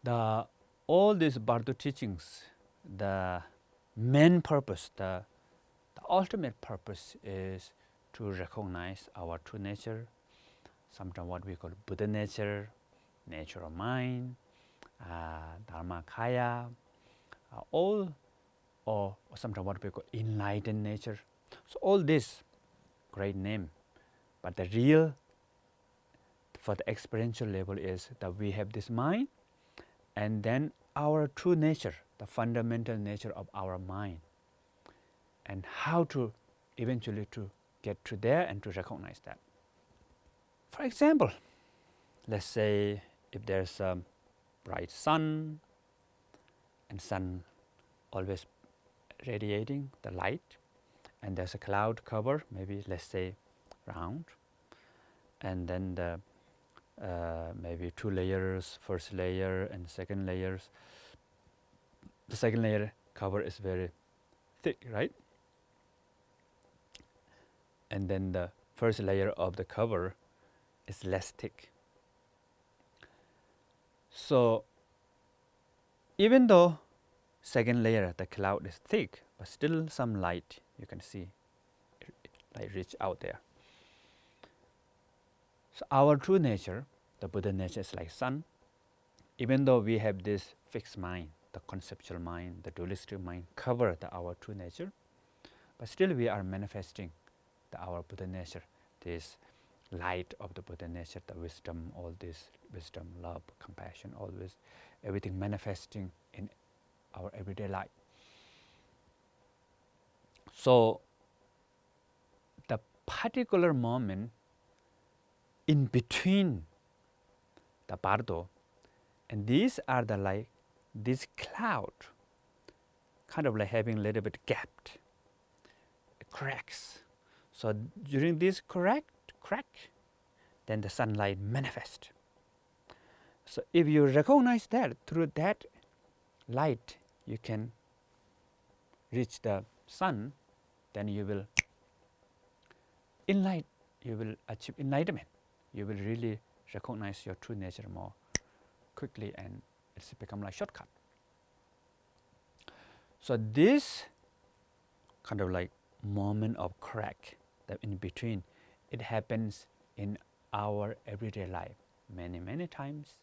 all these Bardо teachings, the main purpose, the ultimate purpose is to recognize our true nature, sometimes what we call Buddha nature, nature of mind, Dharmakaya, all, or sometimes what we call enlightened nature. So all this great name, but the real, for the experiential level, is that we have this mind, and then our true nature, the fundamental nature of our mind, and how to eventually to get to there and to recognize that. For example, let's say if there's a bright sun, and sun always radiating the light, and there's a cloud cover, maybe let's say round, and then the maybe two layers, first layer and second layers. The second layer cover is very thick, right? And then the first layer of the cover is less thick. So even though second layer, the cloud is thick, but still some light you can see, light reach out there. So our true nature, the Buddha nature, is like sun. Even though we have this fixed mind, the conceptual mind, the dualistic mind, cover our true nature, but still we are manifesting our Buddha nature, this light of the Buddha nature, the wisdom, all this wisdom, love, compassion, always, everything manifesting in our everyday life. So the particular moment in between the Bardо, and these are the like this cloud, kind of like having a little bit gapped, cracks. So during this crack, then the sunlight manifests. So if you recognize that, through that light you can reach the sun, then you will achieve enlightenment. You will really recognize your true nature more quickly, and it's become like shortcut. So this kind of like moment of crack, that in between, it happens in our everyday life many times.